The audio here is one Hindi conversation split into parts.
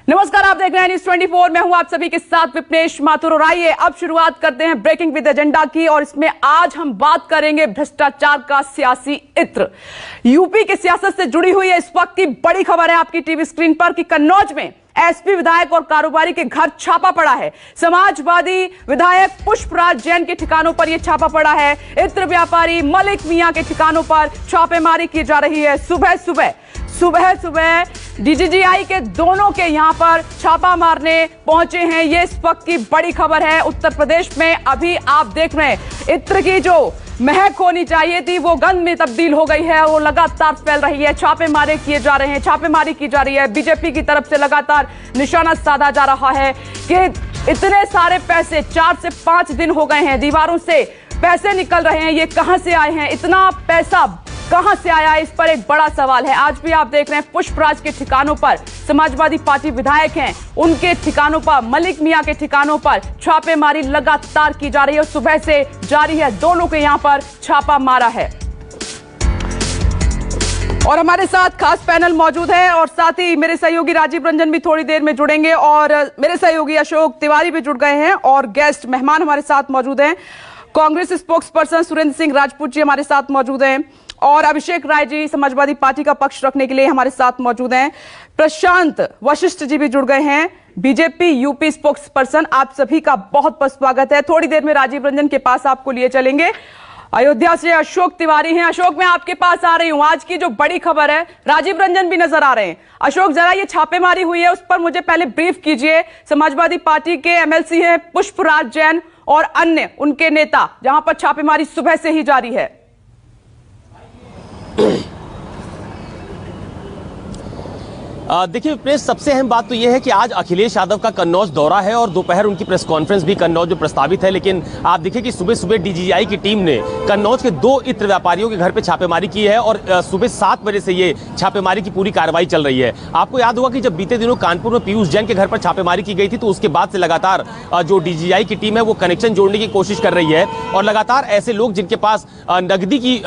नमस्कार, आप देख रहे हैं न्यूज़ 24। मैं हूं आप सभी के साथ विपनेश माथुर। और आइए अब शुरुआत करते हैं ब्रेकिंग विद एजेंडा की। और इसमें आज हम बात करेंगे भ्रष्टाचार का सियासी इत्र। यूपी की सियासत से जुड़ी हुई है इस वक्त की बड़ी खबर है आपकी टीवी स्क्रीन पर कि कन्नौज में एसपी विधायक और कारोबारी के घर छापा पड़ा है। समाजवादी विधायक पुष्पराज जैन के ठिकानों पर यह छापा पड़ा है। इत्र व्यापारी मलिक मियां के ठिकानों पर छापेमारी की जा रही है। सुबह सुबह डीजीजीआई के दोनों के यहां पर छापा मारने पहुंचे हैं। ये इस वक्त की बड़ी खबर है। उत्तर प्रदेश में अभी आप देख रहे हैं इत्र की जो महक होनी चाहिए थी वो गंध में तब्दील हो गई है। वो लगातार फैल रही है। छापेमारी किए जा रहे हैं, छापेमारी की जा रही है। बीजेपी की तरफ से लगातार निशाना साधा जा रहा है कि इतने सारे पैसे 4 से 5 दिन हो गए हैं, दीवारों से पैसे निकल रहे हैं, ये कहां से आए हैं, इतना पैसा कहां से आया है, इस पर एक बड़ा सवाल है। आज भी आप देख रहे हैं पुष्पराज के ठिकानों पर समाजवादी पार्टी विधायक हैं, उनके ठिकानों पर, मलिक मियां के ठिकानों पर छापेमारी लगातार की जा रही है और सुबह से जारी है। दोनों के यहां पर छापा मारा है। और हमारे साथ खास पैनल मौजूद है और साथ ही मेरे सहयोगी राजीव रंजन भी थोड़ी देर में जुड़ेंगे और मेरे सहयोगी अशोक तिवारी भी जुड़ गए हैं और गेस्ट मेहमान हमारे साथ मौजूद हैं। कांग्रेस स्पोक्स पर्सन सुरेंद्र सिंह राजपूत जी हमारे साथ मौजूद हैं और अभिषेक राय जी समाजवादी पार्टी का पक्ष रखने के लिए हमारे साथ मौजूद हैं। प्रशांत वशिष्ठ जी भी जुड़ गए हैं, बीजेपी यूपी स्पोक्स पर्सन। आप सभी का बहुत बहुत स्वागत है। थोड़ी देर में राजीव रंजन के पास आपको लिए चलेंगे। अयोध्या से अशोक तिवारी हैं। अशोक, मैं आपके पास आ रही हूं। आज की जो बड़ी खबर है, राजीव रंजन भी नजर आ रहे हैं। अशोक, जरा ये छापेमारी हुई है उस पर मुझे पहले ब्रीफ कीजिए। समाजवादी पार्टी के एमएलसी हैं पुष्पराज जैन और अन्य उनके नेता, जहां पर छापेमारी सुबह से ही जारी है। देखिए विपनेश, सबसे अहम बात तो यह है कि आज अखिलेश यादव का कन्नौज दौरा है और दोपहर उनकी प्रेस कॉन्फ्रेंस भी कन्नौज में प्रस्तावित है। लेकिन आप देखिए कि सुबह सुबह डीजीआई की टीम ने कन्नौज के 2 इत्र व्यापारियों के घर पे छापेमारी की है और सुबह 7 बजे से ये छापेमारी की पूरी कार्रवाई चल रही है। आपको याद होगा कि जब बीते दिनों कानपुर में पीयूष जैन के घर पर छापेमारी की गई थी तो उसके बाद से लगातार जो डीजीआई की टीम है वो कनेक्शन जोड़ने की कोशिश कर रही है और लगातार ऐसे लोग जिनके पास नकदी की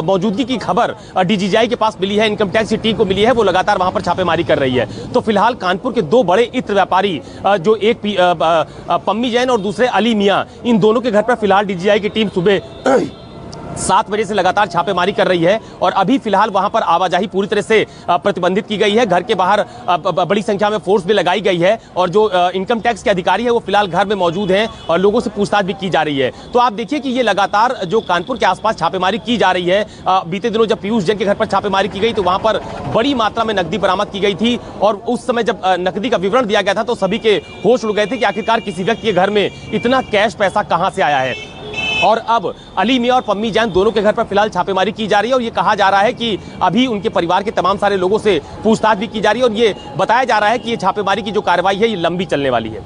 मौजूदगी की खबर डीजीआई के पास मिली है, इनकम टैक्स की टीम को मिली है, वो लगातार वहां पर छापेमारी कर रही है। तो फिलहाल कानपुर के 2 बड़े इत्र व्यापारी जो एक पम्मी जैन और दूसरे अली मियां, इन दोनों के घर पर फिलहाल डीजीआई की टीम सुबह 7 बजे से लगातार छापेमारी कर रही है और अभी फिलहाल वहां पर आवाजाही पूरी तरह से प्रतिबंधित की गई है। घर के बाहर बड़ी संख्या में फोर्स भी लगाई गई है और जो इनकम टैक्स के अधिकारी है वो फिलहाल घर में मौजूद हैं और लोगों से पूछताछ भी की जा रही है। तो आप देखिए कि ये लगातार जो कानपुर के आसपास छापेमारी की जा रही है। बीते दिनों जब पीयूष जैन के घर पर छापेमारी की गई तो वहां पर बड़ी मात्रा में नकदी बरामद की गई थी और उस समय जब नकदी का विवरण दिया गया था तो सभी के होश उड़ गए थे कि आखिरकार किसी व्यक्ति के घर में इतना कैश पैसा कहां से आया है। और अब अली मियां और पम्मी जैन दोनों के घर पर फिलहाल छापेमारी की जा रही है और ये कहा जा रहा है कि अभी उनके परिवार के तमाम सारे लोगों से पूछताछ भी की जा रही है और ये बताया जा रहा है कि ये छापेमारी की जो कार्रवाई है ये लंबी चलने वाली है।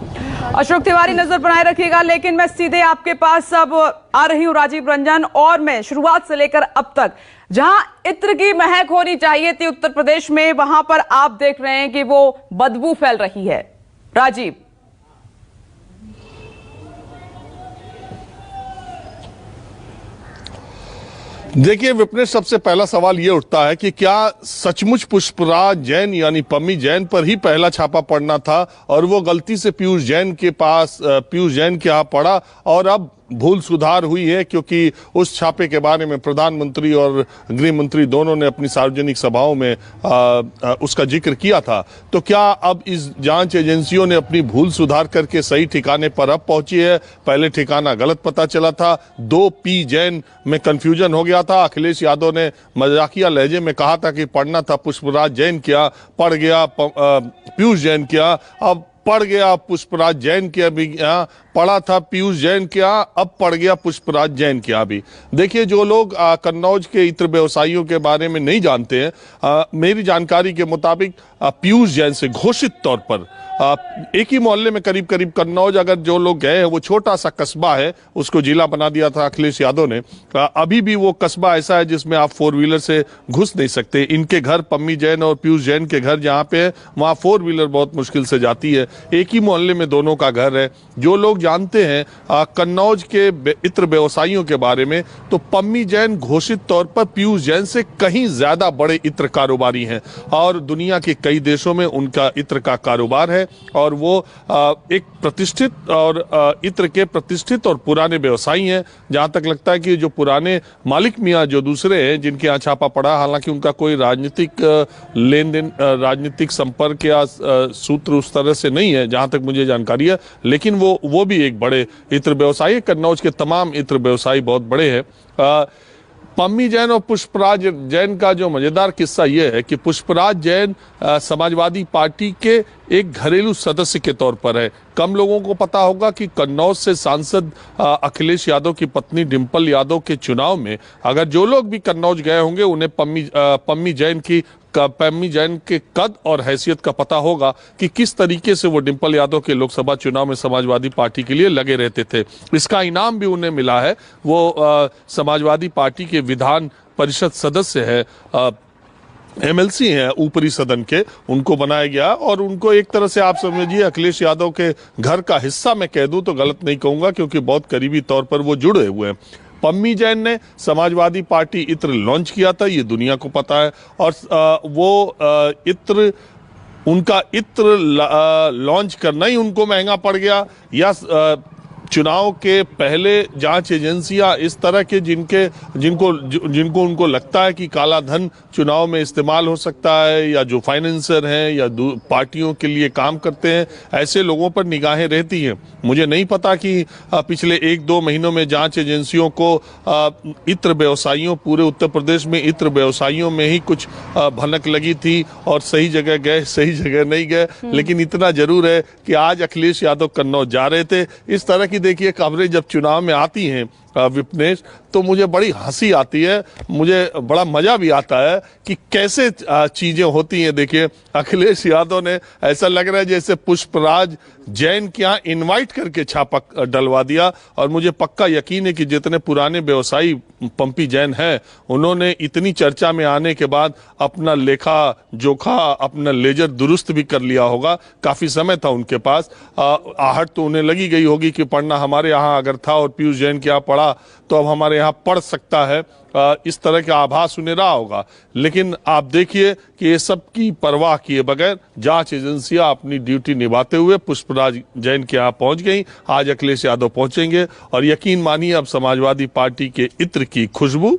अशोक तिवारी, नजर बनाए रखिएगा। लेकिन मैं सीधे आपके पास अब आ रही हूं राजीव रंजन और मैं शुरुआत से लेकर अब तक जहां इत्र की महक होनी चाहिए थी उत्तर प्रदेश में, वहां पर आप देख रहे हैं कि वो बदबू फैल रही है। राजीव, देखिए विपनेश, सबसे पहला सवाल ये उठता है कि क्या सचमुच पुष्पराज जैन यानी पम्मी जैन पर ही पहला छापा पड़ना था और वो गलती से पीयूष जैन के यहाँ पड़ा और अब भूल सुधार हुई है, क्योंकि उस छापे के बारे में प्रधानमंत्री और गृह मंत्री दोनों ने अपनी सार्वजनिक सभाओं में उसका जिक्र किया था। तो क्या अब इस जांच एजेंसियों ने अपनी भूल सुधार करके सही ठिकाने पर अब पहुंची है? पहले ठिकाना गलत पता चला था, 2 पी जैन में कंफ्यूजन हो गया था। अखिलेश यादव ने मजाकिया लहजे में कहा था कि पढ़ना था पुष्पराज जैन क्या, पढ़ गया पीयूष जैन क्या। अब पढ़ गया पुष्पराज जैन के अभी यहाँ, पढ़ा था पीयूष जैन क्या, अब पढ़ गया पुष्पराज जैन क्या भी। देखिए, जो लोग कन्नौज के इत्र व्यवसायियों के बारे में नहीं जानते हैं, मेरी जानकारी के मुताबिक पीयूष जैन से घोषित तौर पर एक ही मोहल्ले में करीब करीब कन्नौज, अगर जो लोग गए हैं, वो छोटा सा कस्बा है, उसको जिला बना दिया था अखिलेश यादव ने। अभी भी वो कस्बा ऐसा है जिसमें आप 4 व्हीलर से घुस नहीं सकते। इनके घर, पम्मी जैन और पीयूष जैन के घर जहाँ पे है, वहाँ 4 व्हीलर बहुत मुश्किल से जाती है। एक ही मोहल्ले में दोनों का घर है। जो लोग जानते हैं कन्नौज के इत्र व्यवसायियों के बारे में, तो पम्मी जैन घोषित तौर पर पीयूष जैन से कहीं ज्यादा बड़े इत्र कारोबारी हैं और दुनिया के कई देशों में उनका इत्र का कारोबार है और वो एक प्रतिष्ठित और इत्र के प्रतिष्ठित और पुराने व्यवसायी हैं। जहां तक लगता है कि जो पुराने मालिक मियां जो दूसरे हैं जिनके यहाँ छापा पड़ा, हालांकि उनका कोई राजनीतिक लेन देन, राजनीतिक संपर्क या सूत्र उस तरह से नहीं है जहां तक मुझे जानकारी है, लेकिन वो भी एक बड़े इत्र व्यवसायी। कन्नौज के तमाम इत्र व्यवसायी बहुत बड़े हैं। पम्मी जैन और पुष्पराज जैन का जो मजेदार किस्सा यह है कि पुष्पराज जैन समाजवादी पार्टी के एक घरेलू सदस्य के तौर पर है। कम लोगों को पता होगा कि कन्नौज से सांसद अखिलेश यादव की पत्नी डिंपल यादव के चुनाव में अगर जो लोग भी कन्नौज गए होंगे उन्हें पम्मी जैन के कद और हैसियत का पता होगा कि किस तरीके से वो डिंपल यादव के लोकसभा चुनाव में समाजवादी पार्टी के लिए लगे रहते थे। इसका इनाम भी उन्हें मिला है। वो समाजवादी पार्टी के विधान परिषद सदस्य है, एमएलसी हैं ऊपरी सदन के, उनको बनाया गया और उनको एक तरह से आप समझिए अखिलेश यादव के घर का हिस्सा मैं कह दूं तो गलत नहीं कहूंगा, क्योंकि बहुत करीबी तौर पर वो जुड़े हुए हैं। पम्मी जैन ने समाजवादी पार्टी इत्र लॉन्च किया था, ये दुनिया को पता है, और उनका इत्र लॉन्च करना ही उनको महंगा पड़ गया, या चुनाव के पहले जांच एजेंसियां इस तरह के जिनको उनको लगता है कि काला धन चुनाव में इस्तेमाल हो सकता है, या जो फाइनेंसर हैं या पार्टियों के लिए काम करते हैं, ऐसे लोगों पर निगाहें रहती हैं। मुझे नहीं पता कि पिछले 1-2 महीनों में जांच एजेंसियों को इत्र व्यवसायियों, पूरे उत्तर प्रदेश में इत्र व्यवसायियों में ही कुछ भनक लगी थी और सही जगह गए, सही जगह नहीं गए। लेकिन इतना जरूर है कि आज अखिलेश यादव कन्नौज जा रहे थे। इस तरह की देखिए खबरें जब चुनाव में आती हैं विपनेश, तो मुझे बड़ी हंसी आती है, मुझे बड़ा मजा भी आता है कि कैसे चीजें होती हैं। देखिए अखिलेश यादव ने, ऐसा लग रहा है जैसे पुष्पराज जैन के यहाँ इनवाइट करके छापा डलवा दिया, और मुझे पक्का यकीन है कि जितने पुराने व्यवसायी पम्पी जैन हैं उन्होंने इतनी चर्चा में आने के बाद अपना लेखा जोखा, अपना लेजर दुरुस्त भी कर लिया होगा। काफी समय था उनके पास, आहट तो उन्हें लगी गई होगी कि पढ़ना हमारे यहाँ अगर था और पीयूष जैन के यहाँ पढ़ा तो अब हमारे यहाँ पढ़ सकता है, इस तरह का आभास उन्हें रहा होगा। लेकिन आप देखिए कि ये सब की परवाह किए बगैर जांच एजेंसियां अपनी ड्यूटी निभाते हुए पुष्पराज जैन के यहाँ पहुंच गई। आज अखिलेश यादव पहुंचेंगे और यकीन मानिए अब समाजवादी पार्टी के इत्र की खुशबू,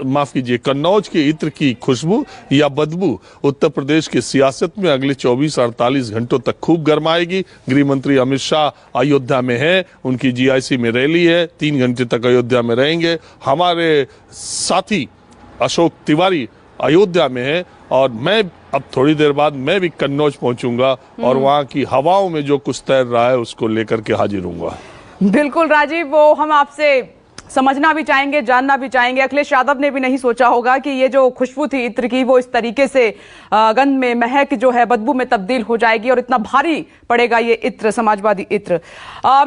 माफ कीजिए, कन्नौज के इत्र की खुशबू या बदबू उत्तर प्रदेश की सियासत में अगले 24-48 घंटों तक खूब गरमाएगी। गृह मंत्री अमित शाह अयोध्या में है, उनकी जीआईसी में रैली है, 3 घंटे तक अयोध्या में रहेंगे। हमारे साथी अशोक तिवारी अयोध्या में है और मैं अब थोड़ी देर बाद मैं भी कन्नौज पहुंचूंगा और वहां की हवाओं में जो कुछ तैर रहा है उसको लेकर के हाजिर हूंगा। बिल्कुल राजीव, वो हम आपसे समझना भी चाहेंगे, जानना भी चाहेंगे। अखिलेश यादव ने भी नहीं सोचा होगा कि ये जो खुशबू थी इत्र की वो इस तरीके से गंध में, महक जो है बदबू में तब्दील हो जाएगी और इतना भारी पड़ेगा ये इत्र, समाजवादी इत्र।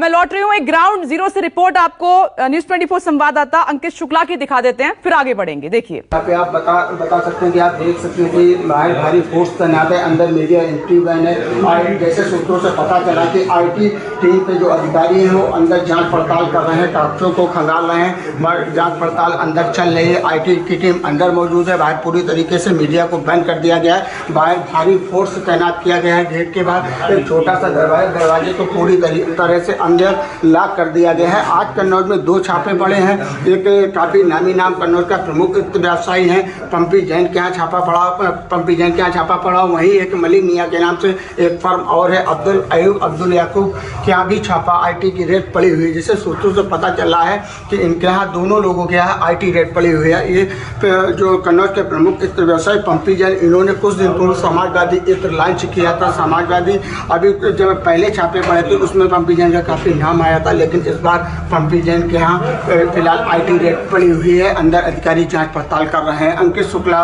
मैं लौट रही हूं, एक ग्राउंड जीरो से रिपोर्ट आपको न्यूज़ 24 संवाददाता अंकित शुक्ला की दिखा देते हैं, फिर आगे बढ़ेंगे। देखिए यहाँ पे आप बता सकते हैं कि आप देख सकते हैं कि बाहर भारी फोर्स तैनात है, अंदर मीडिया एंट्री बैन है। और जैसे सूत्रों से पता चला कि IT टीम पे जो अधिकारी हैं वो अंदर जांच पड़ताल कर रहे हैं, डॉक्टरों को खंगाल रहे हैं, जांच पड़ताल अंदर चल रही है। IT की टीम अंदर मौजूद है, बाहर पूरी तरीके से मीडिया को बैन कर दिया गया है। बाहर भारी फोर्स तैनात किया गया है। गेट के बाहर एक छोटा सा दरवाजे को पूरी तरह से अंदर लॉक कर दिया गया है। आज कन्नौज में 2 छापे पड़े हैं। एक काफी नामी नाम कन्नौज का प्रमुख व्यवसायी है पम्पी जैन के यहाँ छापा पड़ा। वहीं एक मलिक मियाँ के नाम से एक फर्म और है अब्दुल याकूब के यहाँ भी छापा IT की रेड पड़ी हुई है। जिससे सूत्रों से पता चला है कि इनके यहाँ दोनों लोगों के यहाँ IT रेड पड़ी हुई है। ये जो कन्नौज के प्रमुख इत्र व्यवसायी पम्पी जैन, इन्होंने कुछ दिन पूर्व समाजवादी इत्र लॉन्च किया था। समाजवादी अभी जब पहले छापे पड़े थे उसमें पम्पी जैन का काफी नाम आया था, लेकिन इस बार पम्पी जैन के यहाँ फिलहाल IT रेड पड़ी हुई है। अंदर अधिकारी जांच पड़ताल कर रहे हैं। अंकित शुक्ला।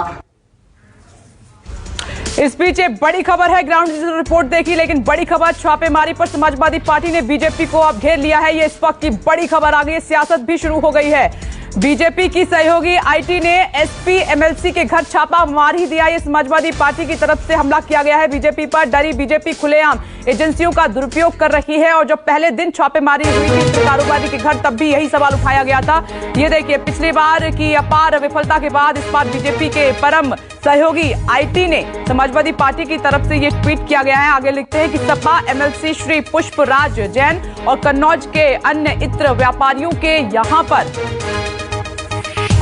इस बीच एक बड़ी खबर है, ग्राउंड जीरो रिपोर्ट देखी, लेकिन बड़ी खबर छापेमारी पर समाजवादी पार्टी ने बीजेपी को अब घेर लिया है। ये इस वक्त की बड़ी खबर आ गई है, सियासत भी शुरू हो गई है। बीजेपी की सहयोगी आईटी ने एसपी एमएलसी के घर छापा मार ही दिया। ये समाजवादी पार्टी की तरफ से हमला किया गया है बीजेपी पर। डरी बीजेपी खुलेआम एजेंसियों का दुरुपयोग कर रही है। और जब पहले दिन छापेमारी हुई थी कारोबारी के घर, तब भी यही सवाल उठाया गया था। ये देखिए, पिछली बार की अपार विफलता के बाद इस बार बीजेपी के परम सहयोगी आईटी ने समाजवादी पार्टी की तरफ से ये ट्वीट किया गया है। आगे लिखते हैं कि सपा एमएलसी श्री पुष्पराज जैन और कन्नौज के अन्य इत्र व्यापारियों के यहां पर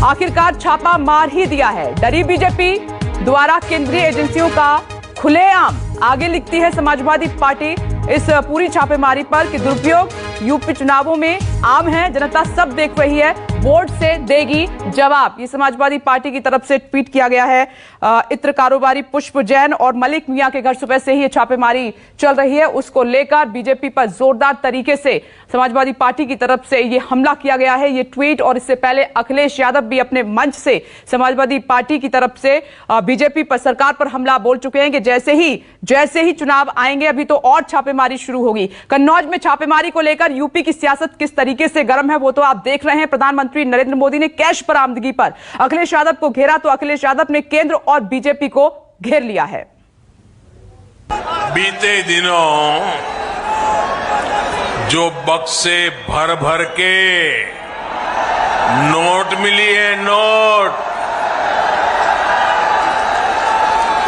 आखिरकार छापा मार ही दिया है। डरी बीजेपी द्वारा केंद्रीय एजेंसियों का खुलेआम। आगे लिखती है समाजवादी पार्टी इस पूरी छापेमारी पर कि दुरुपयोग यूपी चुनावों में आम है, जनता सब देख रही है, वोट से देगी जवाब। ये समाजवादी पार्टी की तरफ से ट्वीट किया गया है। इत्र कारोबारी पुष्प जैन और मलिक मियां के घर सुबह से ही ये छापेमारी चल रही है, उसको लेकर बीजेपी पर जोरदार तरीके से समाजवादी पार्टी की तरफ से ये हमला किया गया है, ये ट्वीट। और इससे पहले अखिलेश यादव भी अपने मंच से समाजवादी पार्टी की तरफ से बीजेपी पर, सरकार पर हमला बोल चुके हैं कि जैसे ही चुनाव आएंगे अभी तो और छापेमारी शुरू होगी। कन्नौज में छापेमारी को लेकर यूपी की सियासत किस तरीके से गर्म है वो तो आप देख रहे हैं। प्रधानमंत्री नरेंद्र मोदी ने कैश बरामदगी पर अखिलेश यादव को घेरा, तो अखिलेश यादव ने केंद्र और बीजेपी को घेर लिया है। बीते दिनों जो बक्से भर भर के नोट मिली है, नोट,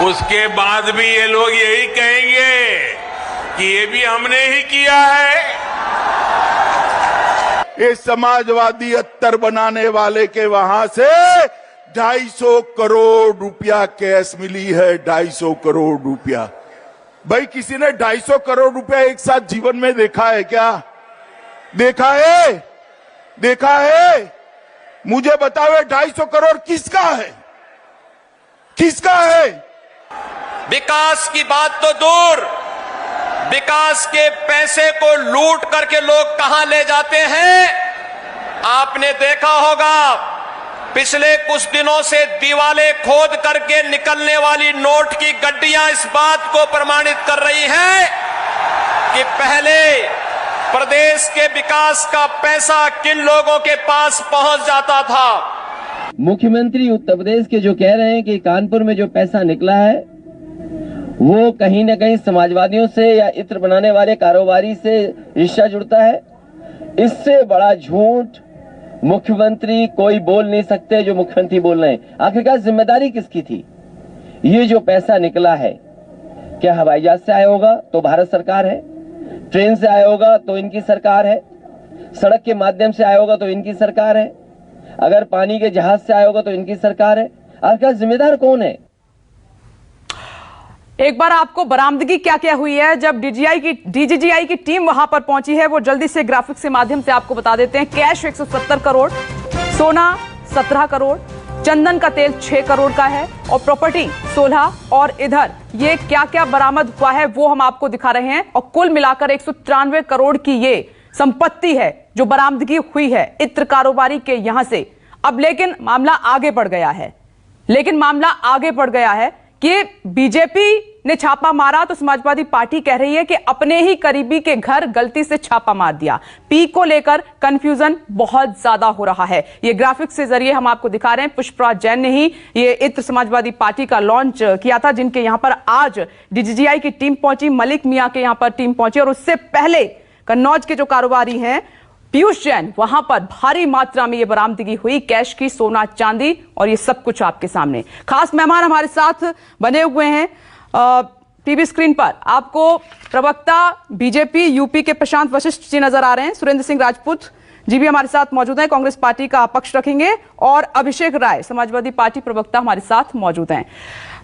उसके बाद भी ये लोग यही कहेंगे कि ये भी हमने ही किया है। ये समाजवादी अत्तर बनाने वाले के वहां से 250 करोड़ रुपया कैश मिली है। 250 करोड़ रुपया। भाई, किसी ने 250 करोड़ रुपया एक साथ जीवन में देखा है क्या? देखा है? देखा है? मुझे बताओ, 250 करोड़ किसका है? किसका है? विकास की बात तो दूर, विकास के पैसे को लूट करके लोग कहां ले जाते हैं आपने देखा होगा। पिछले कुछ दिनों से दीवालें खोद करके निकलने वाली नोट की गड्डियां इस बात को प्रमाणित कर रही हैं कि पहले प्रदेश के विकास का पैसा किन लोगों के पास पहुंच जाता था। मुख्यमंत्री उत्तर प्रदेश के जो कह रहे हैं कि कानपुर में जो पैसा निकला है वो कहीं न कहीं समाजवादियों से या इत्र बनाने वाले कारोबारी से रिश्ता जुड़ता है। इससे बड़ा झूठ मुख्यमंत्री कोई बोल नहीं सकते जो मुख्यमंत्री बोल रहे हैं। आखिरकार जिम्मेदारी किसकी थी? ये जो पैसा निकला है, क्या हवाई जहाज से आया होगा तो भारत सरकार है, ट्रेन से आया होगा तो इनकी सरकार है, सड़क के माध्यम से आया होगा तो इनकी सरकार है, अगर पानी के जहाज से आया होगा तो इनकी सरकार है। आखिरकार जिम्मेदार कौन है? एक बार आपको बरामदगी क्या क्या हुई है जब डीजीजीआई की टीम वहां पर पहुंची है वो जल्दी से ग्राफिक्स के माध्यम से आपको बता देते हैं। कैश 170 करोड़, सोना 17 करोड़, चंदन का तेल 6 करोड़ का है और प्रॉपर्टी 16। और इधर ये क्या क्या बरामद हुआ है वो हम आपको दिखा रहे हैं। और कुल मिलाकर 193 करोड़ की ये संपत्ति है जो बरामदगी हुई है इत्र कारोबारी के यहां से। अब लेकिन मामला आगे बढ़ गया है कि बीजेपी ने छापा मारा तो समाजवादी पार्टी कह रही है कि अपने ही करीबी के घर गलती से छापा मार दिया। पी को लेकर कंफ्यूजन बहुत ज्यादा हो रहा है। ये ग्राफिक्स के जरिए हम आपको दिखा रहे हैं। पुष्पराज जैन ने ही ये इत्र समाजवादी पार्टी का लॉन्च किया था, जिनके यहां पर आज डीजीजीआई की टीम पहुंची, मलिक मियां के यहां पर टीम पहुंची। और उससे पहले कन्नौज के जो कारोबारी हैं पीयूष जैन, वहां पर भारी मात्रा में ये बरामदगी हुई, कैश की, सोना चांदी, और ये सब कुछ आपके सामने। खास मेहमान हमारे साथ बने हुए हैं टीवी स्क्रीन पर। आपको प्रवक्ता बीजेपी यूपी के प्रशांत वशिष्ठ जी नजर आ रहे हैं। सुरेंद्र सिंह राजपूत जी भी हमारे साथ मौजूद हैं, कांग्रेस पार्टी का पक्ष रखेंगे। और अभिषेक राय समाजवादी पार्टी प्रवक्ता हमारे साथ मौजूद हैं।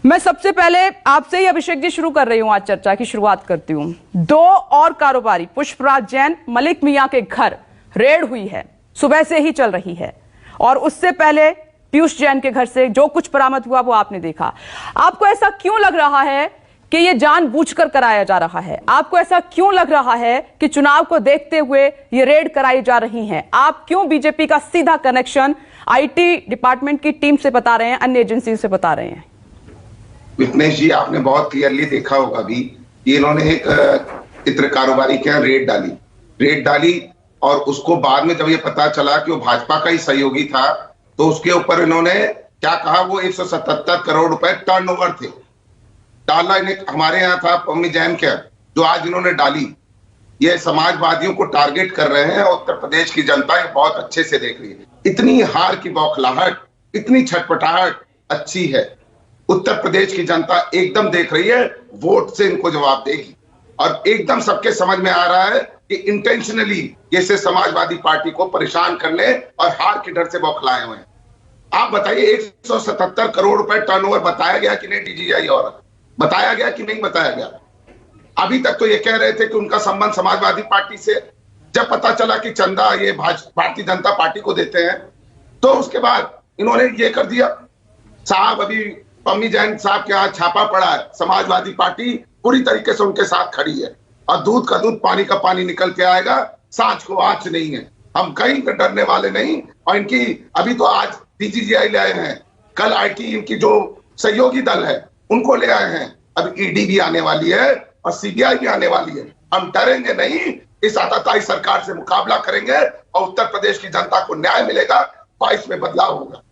मैं सबसे पहले आपसे ही अभिषेक जी शुरू कर रही हूं, आज चर्चा की शुरुआत करती हूं। 2 और कारोबारी पुष्पराज जैन, मलिक मियां के घर रेड हुई है, सुबह से ही चल रही है। और उससे पहले पीयूष जैन के घर से जो कुछ बरामद हुआ वो आपने देखा। आपको ऐसा क्यों लग रहा है कि ये जानबूझकर कराया जा रहा है? आपको ऐसा क्यों लग रहा है कि चुनाव को देखते हुए ये रेड कराई जा रही हैं? आप क्यों बीजेपी का सीधा कनेक्शन आईटी डिपार्टमेंट की टीम से बता रहे हैं, अन्य एजेंसी से बता रहे हैं? विपनेश जी, आपने बहुत क्लियरली देखा होगा भी, इन्होंने एक इत्र कारोबारी के यहाँ रेड डाली और उसको बाद में जब ये पता चला कि वो भाजपा का ही सहयोगी था, तो उसके ऊपर इन्होंने क्या कहा, वो 177 करोड़ रुपए टर्नओवर थे, डाला इन्हें। हमारे यहाँ था पम्मी जैन के, जो आज इन्होंने डाली। ये समाजवादियों को टारगेट कर रहे हैं और उत्तर प्रदेश की जनता ये बहुत अच्छे से देख रही है। इतनी हार की बौखलाहट, इतनी छटपटाहट अच्छी है। उत्तर प्रदेश की जनता एकदम देख रही है, वोट से इनको जवाब देगी। और एकदम सबके समझ में आ रहा है कि इंटेंशनली जैसे समाजवादी पार्टी को परेशान करने और हार के डर से बौखलाए हुए हैं। आप बताइए 177 करोड़ रुपए टर्नओवर बताया गया कि नहीं डीजीआई, और बताया गया कि नहीं बताया गया? अभी तक तो ये कह रहे थे कि उनका संबंध समाजवादी पार्टी से। जब पता चला कि चंदा ये भारतीय जनता पार्टी को देते हैं, तो उसके बाद इन्होंने ये कर दिया। साहब अभी पम्मी जैन साहब के यहाँ छापा पड़ा है, समाजवादी पार्टी पूरी तरीके से उनके साथ खड़ी है और दूध का दूध पानी का पानी निकल के आएगा, सांच को आंच नहीं है। हम कहीं पे डरने वाले नहीं। और इनकी अभी तो आज डीजीआई ले आए हैं, कल आईटी इनकी जो सहयोगी दल है उनको ले आए हैं, अब ईडी भी आने वाली है और सीबीआई भी आने वाली है। हम डरेंगे नहीं, इस आताताई सरकार से मुकाबला करेंगे और उत्तर प्रदेश की जनता को न्याय मिलेगा, 22 में बदलाव होगा।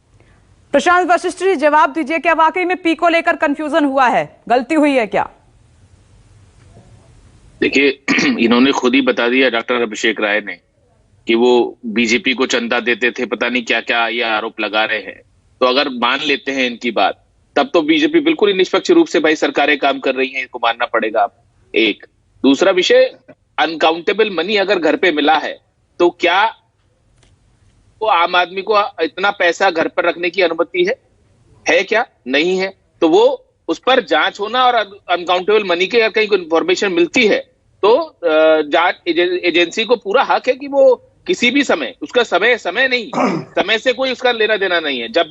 प्रशांत वशिष्ठ जी, जवाब दीजिए, क्या वाकई में पी को लेकर कंफ्यूजन हुआ है, गलती हुई है क्या? देखिए, इन्होंने खुद ही बता दिया डॉक्टर अभिषेक राय ने कि वो बीजेपी को चंदा देते थे, पता नहीं क्या क्या ये आरोप लगा रहे हैं। तो अगर मान लेते हैं इनकी बात, तब तो बीजेपी बिल्कुल ही निष्पक्ष रूप से भाई सरकारें काम कर रही हैं, इसको मानना पड़ेगा। एक दूसरा विषय, अनकाउंटेबल मनी अगर घर पे मिला है तो क्या वो आम आदमी को इतना पैसा घर पर रखने की अनुमति है क्या? नहीं है। तो वो उस पर जांच होना, और अनकाउंटेबल मनी के अगर कहीं इंफॉर्मेशन मिलती है तो जांच एजेंसी को पूरा हक है कि वो किसी भी समय, उसका समय नहीं, समय से कोई उसका लेना देना नहीं है, जब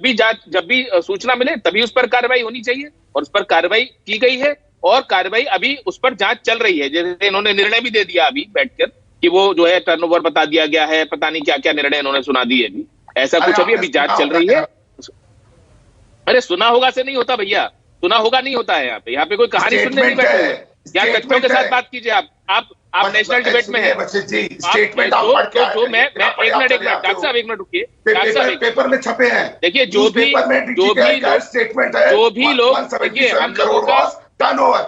भी सूचना मिले तभी उस पर कार्रवाई होनी चाहिए, और उस पर कार्रवाई की गई है और कार्रवाई अभी उस पर जांच चल रही है। जैसे इन्होंने निर्णय भी दे दिया अभी बैठकर कि वो जो है टर्नओवर बता दिया गया है, पता नहीं क्या क्या निर्णय इन्होंने सुना दिए अभी, ऐसा कुछ अभी जांच चल रही है। अरे सुना होगा से नहीं होता भैया, सुना होगा नहीं होता है। यहाँ पे कोई कहानी सुनने नहीं बैठे हैं। या तथ्यों के साथ बात कीजिए। आप नेशनल डिबेट में हैं। स्टेटमेंट जो मैं एक मिनट डॉक्टर साहब, एक मिनट रुकिए। पेपर में छपे हैं। देखिए, जो भी लोग देखिए, हम लोगों का टर्नओवर,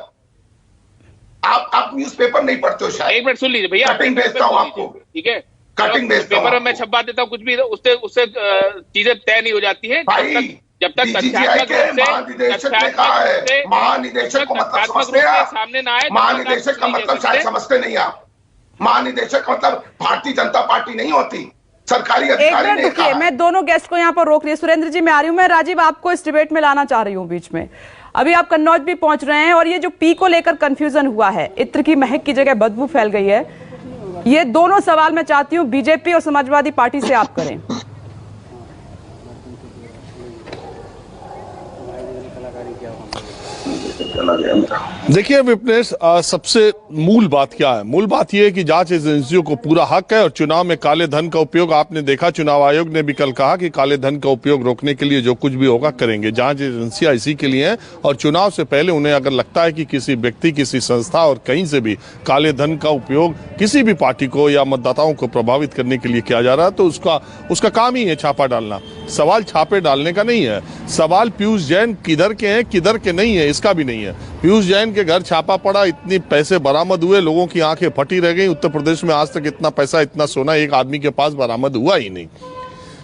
आप न्यूज़पेपर नहीं पढ़ते हो शायद। एक मिनट सुन लीजिए भैया, कटिंग भेजता हूँ आपको, ठीक है? कटिंग भेजता हूँ पेपर में मैं छपवा देता हूँ कुछ भी, उससे चीजें तय नहीं हो जाती है जब तक महानिदेशक को मतलब समझते हैं आप? सामने ना आए। महानिदेशक का मतलब शायद समझते नहीं आप। महानिदेशक का मतलब भारतीय जनता पार्टी नहीं होती, सरकारी अधिकारी नहीं। रुकिए, मैं दोनों गेस्ट को यहाँ पर रोक रही हूँ। सुरेंद्र जी मैं आ रही हूँ, मैं राजीव आपको इस डिबेट में लाना चाह रही हूँ बीच में। अभी आप कन्नौज भी पहुंच रहे हैं और ये जो पी को लेकर कंफ्यूजन हुआ है, इत्र की महक की जगह बदबू फैल गई है, ये दोनों सवाल मैं चाहती हूँ बीजेपी और समाजवादी पार्टी से आप करें। देखिए विपनेश, सबसे मूल बात क्या है? मूल बात यह है कि जांच एजेंसियों को पूरा हक है और चुनाव में काले धन का उपयोग, आपने देखा चुनाव आयोग ने भी कल कहा कि काले धन का उपयोग रोकने के लिए जो कुछ भी होगा करेंगे। जांच एजेंसियां इसी के लिए हैं और चुनाव से पहले उन्हें अगर लगता है कि किसी व्यक्ति, किसी संस्था और कहीं से भी काले धन का उपयोग किसी भी पार्टी को या मतदाताओं को प्रभावित करने के लिए किया जा रहा है तो उसका काम ही है छापा डालना। सवाल छापे डालने का नहीं है, सवाल पीयूष जैन किधर के हैं किधर के नहीं है इसका भी नहीं है। पीयूष जैन के घर छापा पड़ा, इतने पैसे बरामद हुए, लोगों की आंखें फटी रह गई। उत्तर प्रदेश में आज तक इतना पैसा, इतना सोना एक आदमी के पास बरामद हुआ ही नहीं।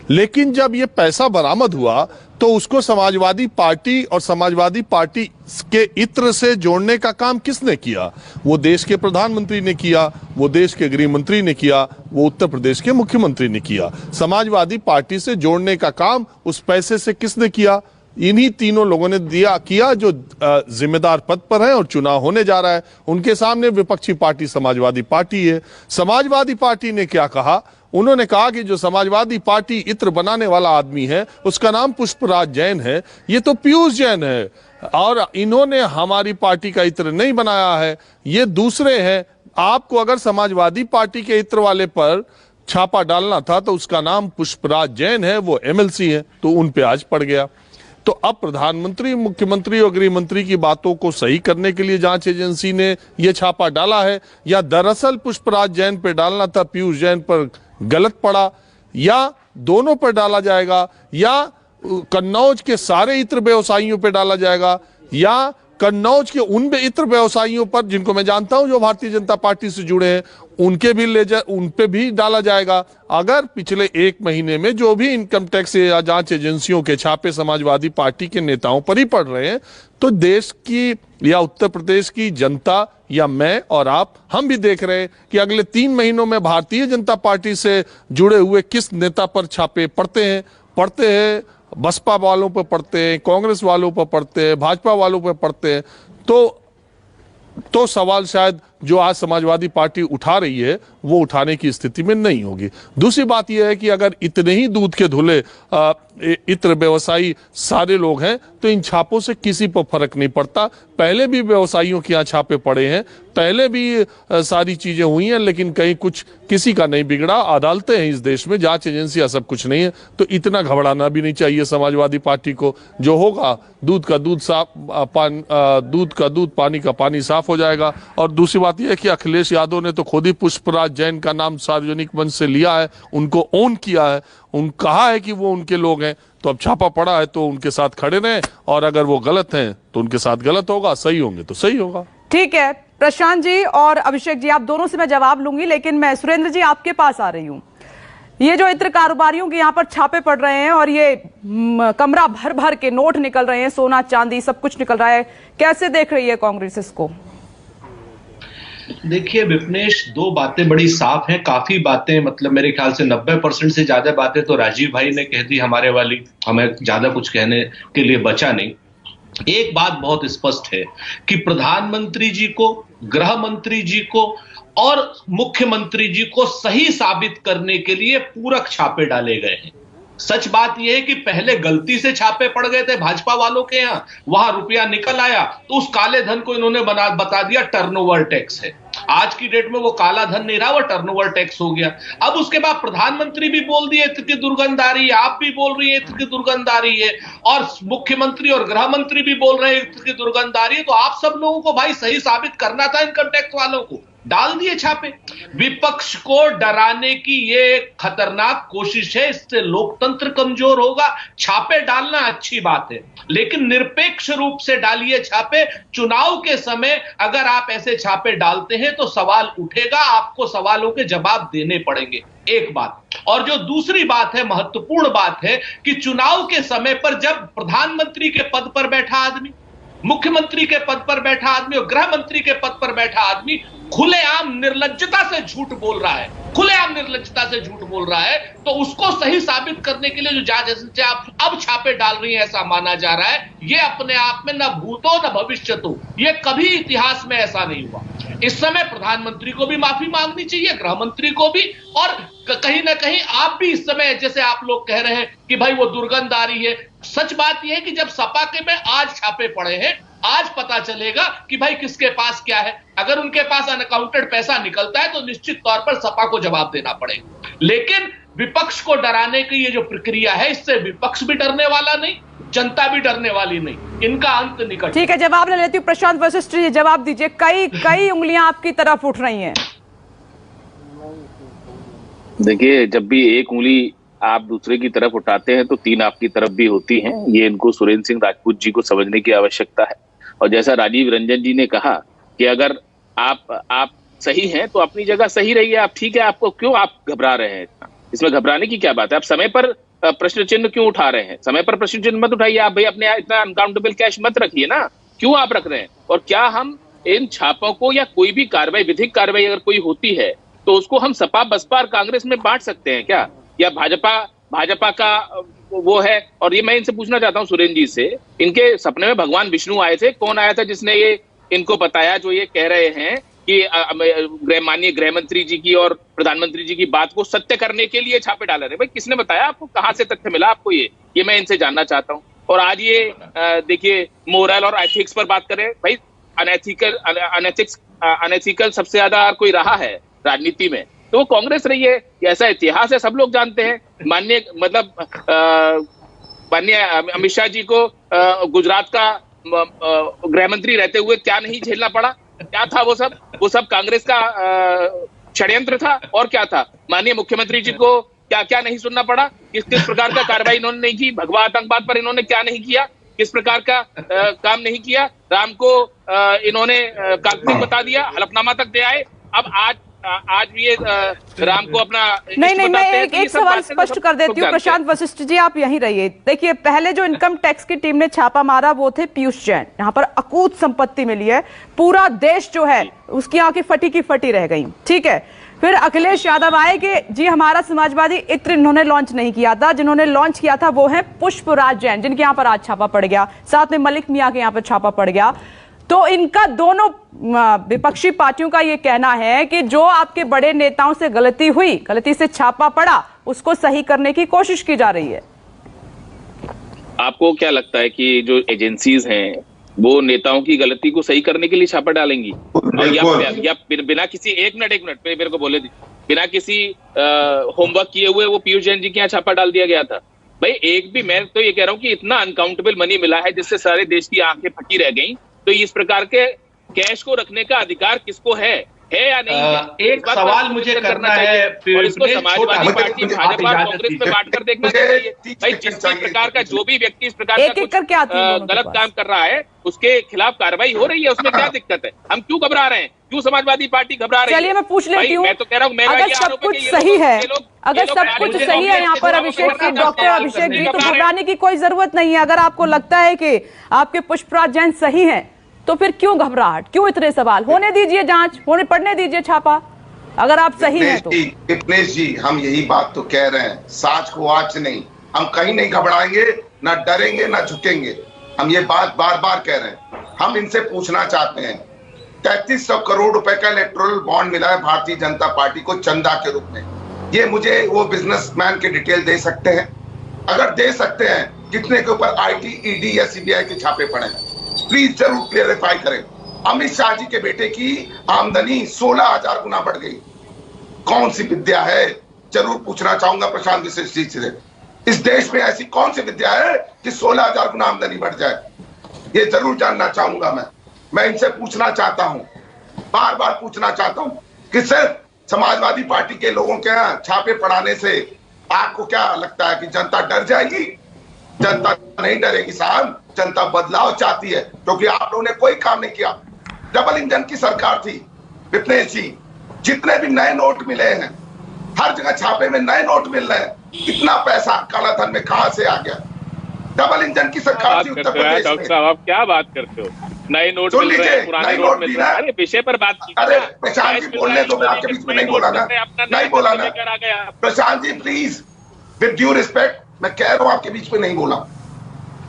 लेकिन जब ये पैसा बरामद हुआ तो उसको समाजवादी पार्टी और समाजवादी पार्टी के इत्र से जोड़ने का काम किसने किया? वो देश के प्रधानमंत्री ने किया, वो देश के गृह मंत्री ने किया, वो उत्तर प्रदेश के मुख्यमंत्री ने किया। समाजवादी पार्टी से जोड़ने का काम उस पैसे से किसने किया? इन्हीं तीनों लोगों ने किया जो जिम्मेदार पद पर है और चुनाव होने जा रहा है। उनके सामने विपक्षी पार्टी समाजवादी पार्टी है। समाजवादी पार्टी ने क्या कहा? उन्होंने कहा कि जो समाजवादी पार्टी इत्र बनाने वाला आदमी है उसका नाम पुष्पराज जैन है, ये तो पीयूष जैन है और इन्होंने हमारी पार्टी का इत्र नहीं बनाया है, ये दूसरे हैं। आपको अगर समाजवादी पार्टी के इत्र वाले पर छापा डालना था तो उसका नाम पुष्पराज जैन है, वो एमएलसी है, तो उन पे आज पड़ गया। तो अब प्रधानमंत्री, मुख्यमंत्री और गृह मंत्री की बातों को सही करने के लिए जांच एजेंसी ने यह छापा डाला है, या दरअसल पुष्पराज जैन पर डालना था, पीयूष जैन पर गलत पड़ा, या दोनों पर डाला जाएगा, या कन्नौज के सारे इत्र व्यवसायियों पर डाला जाएगा, या कन्नौज के उन इत्र व्यवसायियों पर जिनको मैं जानता हूं जो भारतीय जनता पार्टी से जुड़े हैं, उन पे भी डाला जाएगा। अगर पिछले 1 महीने में जो भी इनकम टैक्स या जांच एजेंसियों के छापे समाजवादी पार्टी के नेताओं पर ही पड़ रहे हैं, तो देश की या उत्तर प्रदेश की जनता या मैं और आप, हम भी देख रहे हैं कि अगले 3 महीनों में भारतीय जनता पार्टी से जुड़े हुए किस नेता पर छापे पड़ते हैं। बसपा वालों पर पड़ते हैं, कांग्रेस वालों पर पड़ते हैं, भाजपा वालों पर पड़ते हैं। तो सवाल शायद जो आज समाजवादी पार्टी उठा रही है वो उठाने की स्थिति में नहीं होगी। दूसरी बात यह है कि अगर इतने ही दूध के धुले इत्र व्यवसायी सारे लोग हैं तो इन छापों से किसी पर फर्क नहीं पड़ता। पहले भी व्यवसायियों के यहाँ छापे पड़े हैं, पहले भी सारी चीजें हुई हैं, लेकिन कहीं कुछ किसी का नहीं बिगड़ा। अदालतें हैं इस देश में, जांच एजेंसियां सब कुछ नहीं है, तो इतना घबराना भी नहीं चाहिए समाजवादी पार्टी को। जो होगा दूध का दूध पानी का पानी साफ हो जाएगा। और दूसरी बात यह है कि अखिलेश यादव ने तो खुद ही पुष्पराज जैन का नाम सार्वजनिक मंच से लिया है, उनको ओन किया है, कहा है कि वो उनके लोग हैं। तो अब छापा पड़ा है तो उनके साथ खड़े रहें, और अगर वो गलत हैं तो उनके साथ गलत होगा, सही होंगे तो सही होगा। ठीक है प्रशांत जी और अभिषेक जी, आप दोनों से मैं जवाब लूंगी, लेकिन मैं सुरेंद्र जी आपके पास आ रही हूं। ये जो इत्र कारोबारियों के यहाँ पर छापे पड़ रहे हैं और ये कमरा भर भर के नोट निकल रहे हैं, सोना चांदी सब कुछ निकल रहा है, कैसे देख रही है कांग्रेस इसको? देखिए विपनेश, 2 बातें बड़ी साफ हैं। काफी बातें, मतलब मेरे ख्याल से 90% से ज्यादा बातें तो राजीव भाई ने कह दी हमारे वाली, हमें ज्यादा कुछ कहने के लिए बचा नहीं। एक बात बहुत स्पष्ट है कि प्रधानमंत्री जी को, गृह मंत्री जी को और मुख्यमंत्री जी को सही साबित करने के लिए पूरक छापे डाले गए हैं। सच बात यह है कि पहले गलती से छापे पड़ गए थे भाजपा वालों के यहां, वहां रुपया निकल आया तो उस काले धन को इन्होंने बता दिया टर्नओवर टैक्स है। आज की डेट में वो काला धन नहीं रहा, वो टर्नओवर टैक्स हो गया। अब उसके बाद प्रधानमंत्री भी बोल दिए इत्र की दुर्गंध आ रही है, आप भी बोल रही है इत्र की दुर्गंध आ रही है, और मुख्यमंत्री और गृह मंत्री भी बोल रहे हैं इत्र की दुर्गंध आ रही है। तो आप सब लोगों को भाई सही साबित करना था, इनकम टैक्स वालों को डाल दिए छापे। विपक्ष को डराने की ये खतरनाक कोशिश है, इससे लोकतंत्र कमजोर होगा। छापे डालना अच्छी बात है, लेकिन निरपेक्ष रूप से डालिए छापे। चुनाव के समय अगर आप ऐसे छापे डालते हैं तो सवाल उठेगा, आपको सवालों के जवाब देने पड़ेंगे, एक बात। और जो दूसरी बात है, महत्वपूर्ण बात है कि चुनाव के समय पर जब प्रधानमंत्री के पद पर बैठा आदमी, मुख्यमंत्री के पद पर बैठा आदमी और गृह मंत्री के पद पर बैठा आदमी खुलेआम निर्लज्जता से झूठ बोल रहा है, खुलेआम निर्लज्जता से झूठ बोल रहा है, तो उसको सही साबित करने के लिए जो जांच एजेंसी आप अब छापे डाल रही है, ऐसा माना जा रहा है, ये अपने आप में न भूतो न भविष्यतो, ये कभी इतिहास में ऐसा नहीं हुआ। इस समय प्रधानमंत्री को भी माफी मांगनी चाहिए, गृह मंत्री को भी, और कहीं ना कहीं आप भी इस समय, जैसे आप लोग कह रहे हैं कि भाई वो दुर्गंध आ रही है, सच बात यह है कि जब सपा के में आज छापे पड़े हैं, आज पता चलेगा कि भाई किसके पास क्या है। अगर उनके पास अनअकाउंटेड पैसा निकलता है तो निश्चित तौर पर सपा को जवाब देना पड़ेगा। लेकिन विपक्ष को डराने की ये जो प्रक्रिया है, इससे विपक्ष भी डरने वाला नहीं, जनता भी डरने वाली नहीं, इनका अंत निकट। ठीक है, जवाब ले लेती हूँ। प्रशांत वशिष्ठ जी जवाब दीजिए। कई उंगलियां आपकी तरफ उठ रही हैं। देखिए, जब भी एक उंगली आप दूसरे की तरफ उठाते हैं तो 3 आपकी तरफ भी होती हैं। ये इनको सुरेंद्र सिंह राजपूत जी को समझने की आवश्यकता है। और जैसा राजीव रंजन जी ने कहा कि अगर आप सही हैं तो अपनी जगह सही रहिए, आप ठीक है, आपको क्यों आप घबरा रहे हैं? इसमें घबराने की क्या बात है? आप समय पर प्रश्न चिन्ह क्यों उठा रहे हैं? समय पर प्रश्न चिन्ह मत उठाइए। आप भाई अपने इतना अनकाउंटेबल कैश मत रखिए ना, क्यों आप रख रहे हैं? और क्या हम इन छापों को या कोई भी कार्रवाई, विधिक कार्रवाई अगर कोई होती है तो उसको हम सपा, बसपा और कांग्रेस में बांट सकते हैं क्या? या भाजपा का वो है? और ये मैं इनसे पूछना चाहता हूँ सुरेंद्र जी से, इनके सपने में भगवान विष्णु आए थे, कौन आया था जिसने ये इनको बताया, जो ये कह रहे हैं कि माननीय गृह मंत्री जी की और प्रधानमंत्री जी की बात को सत्य करने के लिए छापे डाल रहे हैं? भाई किसने बताया आपको? कहाँ से तथ्य मिला आपको? ये मैं इनसे जानना चाहता हूँ। और आज ये देखिए मोरल और एथिक्स पर बात करें, भाई अनएथिकल सबसे ज्यादा कोई रहा है राजनीति में तो वो कांग्रेस रही है, ऐसा इतिहास है, सब लोग जानते हैं। माननीय अमित शाह जी को गुजरात का गृह मंत्री रहते हुए क्या नहीं झेलना पड़ा? क्या था वो सब कांग्रेस का षड्यंत्र था और क्या था? माननीय मुख्यमंत्री जी को क्या क्या नहीं सुनना पड़ा? किस किस प्रकार का कार्रवाई इन्होंने नहीं की? भगवा आतंकवाद पर इन्होंने क्या नहीं किया? किस प्रकार का काम नहीं किया? राम को इन्होंने काल्पनिक बता दिया, हलफनामा तक दे आए। अब आज भी ये राम को अपना नहीं, मैं एक सवाल स्पष्ट कर देती हूँ। प्रशांत वशिष्ठ जी, आप यहीं रहिए। देखिए, पहले जो इनकम टैक्स की टीम ने छापा मारा वो थे पीयूष जैन। यहाँ पर अकूत संपत्ति मिली है, पूरा देश जो है उसकी आंखें फटी की फटी रह गई। ठीक है, फिर अखिलेश यादव आए कि जी हमारा समाजवादी इत्र इन्होंने लॉन्च नहीं किया था, जिन्होंने लॉन्च किया था वो है पुष्पराज जैन, जिनके यहाँ पर आज छापा पड़ गया। साथ में मलिक मियां के यहाँ पर छापा पड़ गया। तो इनका दोनों विपक्षी पार्टियों का ये कहना है कि जो आपके बड़े नेताओं से गलती हुई, गलती से छापा पड़ा, उसको सही करने की कोशिश की जा रही है। आपको क्या लगता है कि जो एजेंसीज हैं वो नेताओं की गलती को सही करने के लिए छापा डालेंगी? और या बिना किसी एक मिनट मेरे को बोले बिना किसी होमवर्क किए हुए वो पीयूष जैन जी के यहाँ छापा डाल दिया गया था? भाई एक भी, मैं तो ये कह रहा हूँ कि इतना अनकाउंटेबल मनी मिला है जिससे सारे देश की आंखें फटी रह गई। तो इस प्रकार के कैश को रखने का अधिकार किसको है या नहीं है? एक सवाल मुझे करना है, और इसको समाजवादी पार्टी, भाजपा, कांग्रेस में बांटकर देखना चाहिए। भाई जिस प्रकार का जो भी व्यक्ति इस प्रकार का गलत काम कर रहा है उसके खिलाफ कार्रवाई हो रही है, उसमें क्या दिक्कत है? हम क्यों घबरा रहे हैं? क्यों समाजवादी पार्टी घबरा रही है? चलिए मैं पूछ लेती हूँ, मैं तो कह रहा हूँ अगर सब कुछ सही है, अगर सब कुछ सही है यहाँ पर अभिषेक जी, डॉक्टर अभिषेक जी, तो घबराने की कोई जरूरत नहीं है। अगर आपको लगता है कि आपके पुष्पराज जैन सही हैं तो फिर क्यों घबराहट, क्यों इतने सवाल? होने दीजिए जांच, पढ़ने दीजिए छापा, अगर आप सही हैं तो। विपनेश जी, हम यही बात तो कह रहे हैं, साच को आच नहीं, हम कहीं नहीं घबराएंगे, ना डरेंगे, ना झुकेंगे। हम ये बात बार बार कह रहे हैं। हम इनसे पूछना चाहते हैं, 3300 करोड़ रुपए का इलेक्टोरल बॉन्ड मिला है भारतीय जनता पार्टी को चंदा के रूप में। ये मुझे वो बिजनेसमैन की डिटेल दे सकते हैं? अगर दे सकते हैं, कितने के ऊपर IT, ED या CBI के छापे पड़े? प्लीज जरूर क्लियरिफाई करें। अमित शाह जी के बेटे की आमदनी 16,000 गुना बढ़ गई। कौन सी विद्या है? जरूर पूछना चाहूंगा प्रशांत वशिष्ठ जी से, इस देश में ऐसी कौन सी विद्या है कि 16,000 गुना आमदनी बढ़ जाए? ये जरूर जानना चाहूंगा। मैं इनसे पूछना चाहता हूं, बार बार पूछना चाहता हूं कि सिर्फ समाजवादी पार्टी के लोगों के छापे पड़ाने से आपको क्या लगता है कि जनता डर जाएगी? जनता नहीं डरेगी साहब, जनता बदलाव चाहती है, क्योंकि आप लोगों ने कोई काम नहीं किया। डबल इंजन की सरकार थी विपनेश जी, जितने भी नए नोट मिले हैं, हर जगह छापे में नए नोट मिल रहे हैं। इतना पैसा काला धन में कहां से आ गया? डबल इंजन की सरकार थी उत्तर प्रदेश में। डॉक्टर साहब, आप क्या बात करते हो? नए नोट मिल रहे हैं, पुराने नोट मिल रहे हैं। अरे विषय पर बात कीजिए। अरे प्रशांत जी बोलने दो, मैं आपके बीच में नहीं बोला ना, नहीं बोला ना। Prashant ji please, with due respect, मैं कह रहा हूं आपके बीच में नहीं बोला।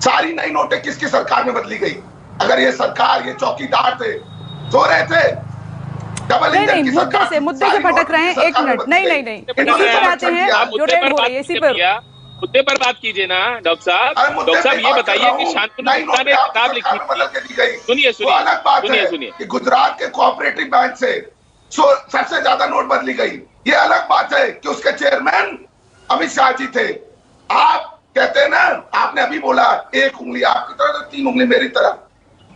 सारी नई नोटें किसकी सरकार में बदली गई? अगर ये सरकार, ये चौकीदार थे, सो रहे थे, डबल इंजन की सरकार, मुद्दे से भटक रहे हैं। एक मिनट, नहीं इसी पर आते हैं, जो रेड हो रही है इसी पर। मुद्दे पर बात कीजिए ना डॉक्टर साहब। डॉक्टर साहब ये बताइए कि शांतनु गुप्ता ने किताब लिखी थी, सुनिए कि गुजरात के कोऑपरेटिव बैंक से सबसे ज्यादा नोट बदली गई। ये अलग बात है कि उसके चेयरमैन अमित शाह जी थे। आप कहते हैं ना, आपने अभी बोला एक उंगली आपकी तरफ, 3 उंगली मेरी तरफ।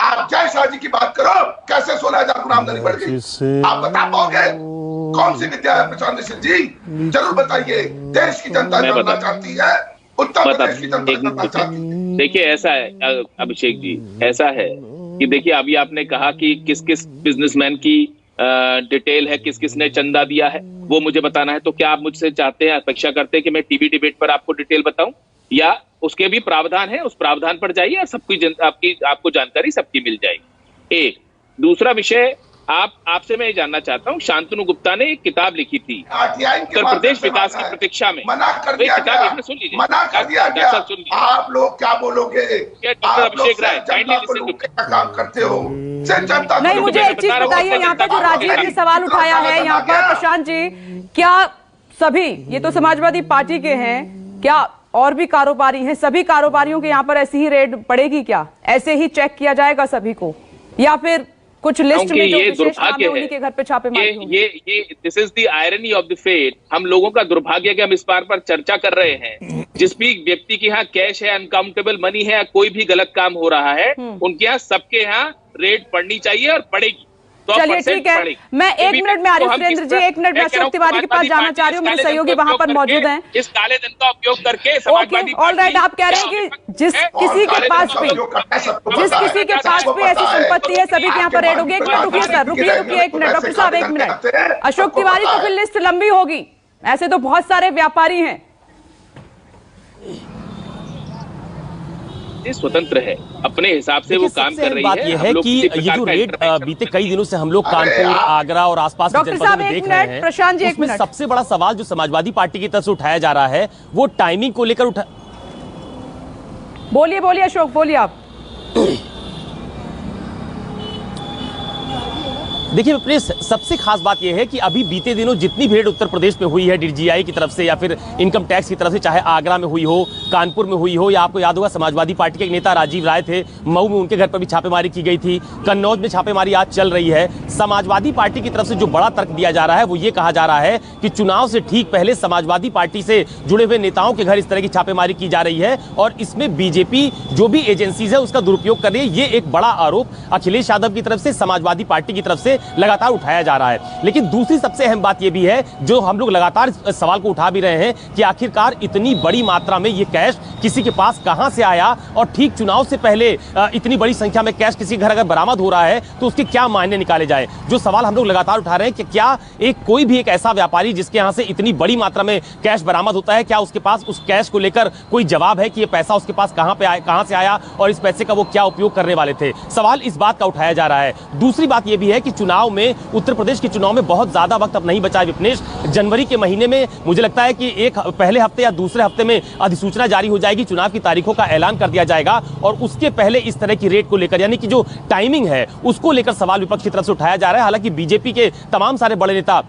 आप जय शाह जी की बात करो, कैसे 16,000 गुना आमदनी बढ़ गई? आप बता पाओगे कौन सी विद्या है प्रशांत जी? जरूर बताइए, देश की जनता जानना चाहती है, उत्तर प्रदेश की जनता जानना चाहती है। देखिए ऐसा है अभिषेक जी, ऐसा है कि देखिए अभी आपने कहा कि किस किस बिजनेसमैन की डिटेल है, किस किस ने चंदा दिया है, वो मुझे बताना है। तो क्या आप मुझसे चाहते हैं, अपेक्षा करते हैं कि मैं टीवी डिबेट पर आपको डिटेल बताऊं, या उसके भी प्रावधान है, उस प्रावधान पर जाइए और सबकी आपको जानकारी सबकी मिल जाएगी। एक दूसरा विषय, आपसे मैं ये जानना चाहता हूँ, शांतनु गुप्ता ने एक किताब लिखी थी उत्तर प्रदेश विकास की प्रतीक्षा में। मना कर दिया गया, सुन लीजिए, मना कर दिया गया। आप लोग क्या बोलोगे? डॉक्टर अभिषेक राय, काम करते हो। नहीं, मुझे एक चीज बताइए, यहाँ पर जो राजीव ने सवाल उठाया है यहाँ पर प्रशांत जी, क्या सभी, ये तो समाजवादी पार्टी के हैं, क्या और भी कारोबारी हैं, सभी कारोबारियों के यहाँ पर ऐसी ही रेड पड़ेगी क्या? ऐसे ही चेक किया जाएगा सभी को, या फिर कुछ लिस्ट में जो ये विशेष नाम है दुर्भाग्य उन्हीं के घर पे छापेमारी होगी। ये this is the irony of the fate. हम लोगों का दुर्भाग्य कि हम इस बार पर चर्चा कर रहे हैं, जिस भी व्यक्ति के यहाँ कैश है, अनकाउंटेबल मनी है, कोई भी गलत काम हो रहा है, उनके यहाँ सबके यहाँ रेड पड़नी चाहिए और पड़ेगी। चलिए ठीक है, मैं 1 मिनट में आरिफ सुरेंद्र जी, 1 मिनट में अशोक तिवारी के पास जाना चाह रही हूँ, मेरे सहयोगी वहां पर मौजूद हैं। इस काले धन का उपयोग करके समाजवादी ऑल राइट, आप कह रहे हैं कि जिस किसी के पास भी ऐसी संपत्ति है सभी के यहाँ पर रेड होगी। 1 मिनट रुकिए सर, रुकिए 1 मिनट, डॉक्टर साहब 1 मिनट। अशोक तिवारी, तो फिर लिस्ट लंबी होगी, ऐसे तो बहुत सारे व्यापारी हैं। स्वतंत्र है, अपने हिसाब से वो काम कर रही है। बात यह है कि ये जो रेड बीते कई दिनों से हम लोग कानपुर, आगरा और आसपास के जनपदों में देख रहे हैं, प्रशांत जी, उसमें सबसे बड़ा सवाल जो समाजवादी पार्टी की तरफ से उठाया जा रहा है वो टाइमिंग को लेकर बोलिए अशोक, बोलिए आप। देखिए अपने सबसे खास बात यह है कि अभी बीते दिनों जितनी भीड़ उत्तर प्रदेश में हुई है डीजीआई की तरफ से या फिर इनकम टैक्स की तरफ से, चाहे आगरा में हुई हो, कानपुर में हुई हो, या आपको याद होगा समाजवादी पार्टी के एक नेता राजीव राय थे, मऊ में उनके घर पर भी छापेमारी की गई थी, कन्नौज में छापेमारी आज चल रही है। समाजवादी पार्टी की तरफ से जो बड़ा तर्क दिया जा रहा है वो ये कहा जा रहा है कि चुनाव से ठीक पहले समाजवादी पार्टी से जुड़े हुए नेताओं के घर इस तरह की छापेमारी की जा रही है और इसमें बीजेपी जो भी एजेंसीज है उसका दुरुपयोग कर रही है। ये एक बड़ा आरोप अखिलेश यादव की तरफ से, समाजवादी पार्टी की तरफ से लगातार उठाया जा रहा है। लेकिन दूसरी सबसे अहम बात यह भी है, जो हम लोग लगातार सवाल को उठा भी रहे हैं, कि आखिरकार इतनी बड़ी मात्रा में ये कैश किसी के पास कहां से आया और ठीक चुनाव से पहले इतनी बड़ी संख्या में कैश किसी घर अगर बरामद हो रहा है तो उसके क्या मायने निकाले जाए। जो सवाल हम लोग लगातार उठा रहे हैं कि क्या कोई भी एक ऐसा व्यापारी जिसके यहां से इतनी बड़ी मात्रा में कैश बरामद होता है, क्या उसके पास उस कैश को लेकर कोई जवाब है कि ये पैसा उसके पास कहां से आया और इस पैसे का वो क्या उपयोग करने वाले थे। सवाल इस बात का उठाया जा रहा है। दूसरी बात यह भी है कि चुनाव में, उत्तर प्रदेश के चुनाव में बहुत ज्यादा वक्त अब नहीं बचा है विपनेश। जनवरी के महीने में मुझे लगता है कि एक पहले हफ्ते या दूसरे हफ्ते में अधिसूचना जारी हो जाएगी, चुनाव की तारीखों का ऐलान कर दिया जाएगा और उसके पहले इस तरह की रेट को लेकर, यानी कि जो टाइमिंग है उसको लेकर सवाल विपक्ष की तरफ से उठाया जा रहा है। हालांकि बीजेपी के तमाम सारे बड़े नेता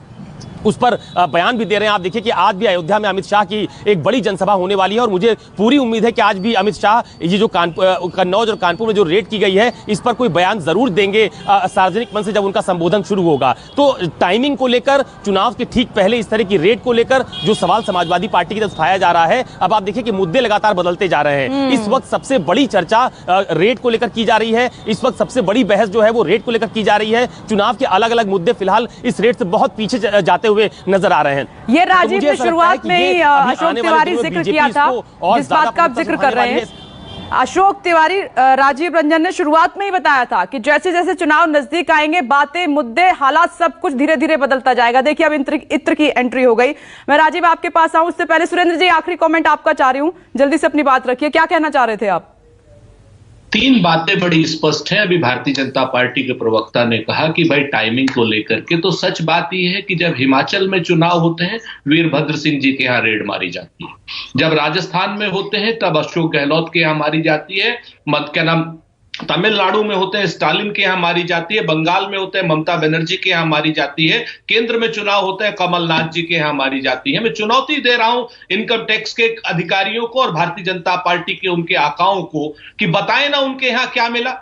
उस पर बयान भी दे रहे हैं। आप देखिए कि आज भी अयोध्या में अमित शाह की एक बड़ी जनसभा होने वाली है और मुझे पूरी उम्मीद है कि आज भी अमित शाह ये जो कन्नौज और कानपुर में जो रेड की गई है इस पर कोई बयान जरूर देंगे सार्वजनिक मंच से जब उनका संबोधन शुरू होगा। तो टाइमिंग को लेकर, चुनाव के ठीक पहले इस तरह की रेड को लेकर जो सवाल समाजवादी पार्टी की तरफ उठाया जा रहा है, अब आप देखिए कि मुद्दे लगातार बदलते जा रहे हैं। इस वक्त सबसे बड़ी चर्चा रेड को लेकर की जा रही है, इस वक्त सबसे बड़ी बहस जो है वो रेड को लेकर की जा रही है। चुनाव के अलग अलग मुद्दे फिलहाल इस रेड से बहुत पीछे जाते हुए नजर आ रहे हैं। ये राजीव ने शुरुआत में ही अशोक तिवारी जिक्र किया था, जिस बात का आप जिक्र कर रहे हैं। अशोक तिवारी, राजीव रंजन ने शुरुआत में ही बताया था कि जैसे जैसे चुनाव नजदीक आएंगे, बातें, मुद्दे, हालात सब कुछ धीरे धीरे बदलता जाएगा। देखिए अब इत्र की एंट्री हो गई। मैं राजीव आपके पास आऊं, उससे पहले सुरेंद्र जी आखिरी कमेंट आपका चाह रही हूं, जल्दी से अपनी बात रखिए, क्या कहना चाह रहे थे आप? 3 बातें बड़ी स्पष्ट हैं। अभी भारतीय जनता पार्टी के प्रवक्ता ने कहा कि भाई टाइमिंग को लेकर के, तो सच बात यह है कि जब हिमाचल में चुनाव होते हैं वीरभद्र सिंह जी के यहाँ रेड मारी जाती है, जब राजस्थान में होते हैं तब अशोक गहलोत के यहाँ मारी जाती है, क्या नाम, तमिलनाडु में होते हैं स्टालिन के यहाँ मारी जाती है, बंगाल में होते हैं ममता बनर्जी के यहाँ मारी जाती है, केंद्र में चुनाव होता है कमलनाथ जी के यहाँ मारी जाती है। मैं चुनौती दे रहा हूं इनकम टैक्स के अधिकारियों को और भारतीय जनता पार्टी के उनके आकाओं को कि बताएं ना उनके यहाँ क्या मिला,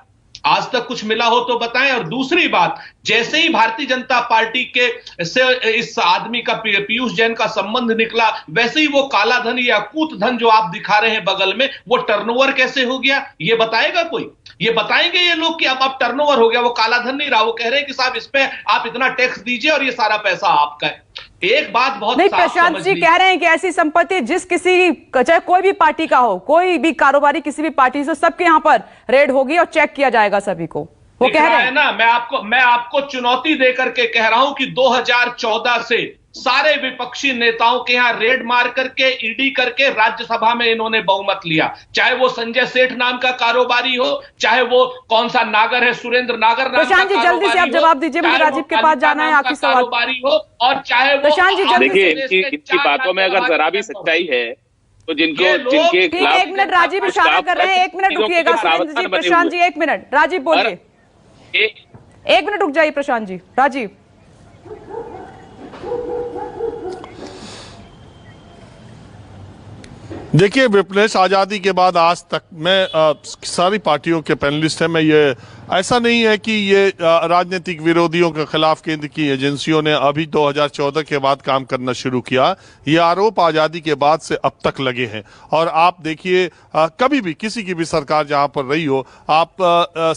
आज तक कुछ मिला हो तो बताएं। और दूसरी बात, जैसे ही भारतीय जनता पार्टी के से इस आदमी का, पीयूष जैन का संबंध निकला, वैसे ही वो काला धन या कूट धन जो आप दिखा रहे हैं बगल में, वो टर्नओवर कैसे हो गया, ये बताएगा कोई? ये बताएंगे ये लोग कि अब टर्नओवर हो गया, वो काला धन नहीं रहा। वो कह रहे हैं कि साहब इस पे आप इतना टैक्स दीजिए और ये सारा पैसा आपका है। एक बात बहुत नहीं, प्रशांत जी कह रहे हैं कि ऐसी संपत्ति जिस किसी, चाहे कोई भी पार्टी का हो, कोई भी कारोबारी किसी भी पार्टी से, सबके यहां पर रेड होगी और चेक किया जाएगा सभी को, वो कह रहे हैं ना। मैं आपको चुनौती देकर के कह रहा हूं कि 2014 से सारे विपक्षी नेताओं के यहां रेड मार करके, ईडी करके राज्यसभा में इन्होंने बहुमत लिया। चाहे वो संजय सेठ नाम का कारोबारी हो, चाहे वो कौन सा नागर है, सुरेंद्र नागर नाम का प्रशांत जी जल्दी से आप जवाब दीजिए, मुझे राजीव के पास जाना है, आखिरी सवाल कारोबारी हो, और चाहे वो, प्रशांत जी जल्दी देखिए इनकी बातों में अगर जरा भी सच्चाई है तो जिनके खिलाफ, 1 मिनट राजीव इशारा कर रहे हैं, 1 मिनट रुकिएगा सुरेंद्र जी, प्रशांत जी 1 मिनट, राजीव बोलिए, 1 मिनट रुक जाइए प्रशांत जी। राजीव, देखिए विपनेश, आज़ादी के बाद आज तक मैं सारी पार्टियों के पैनलिस्ट हैं, मैं ये ऐसा नहीं है कि ये राजनीतिक विरोधियों के खिलाफ केंद्र की एजेंसियों ने अभी 2014 के बाद काम करना शुरू किया। ये आरोप आजादी के बाद से अब तक लगे हैं। और आप देखिए, कभी भी किसी की भी सरकार जहां पर रही हो, आप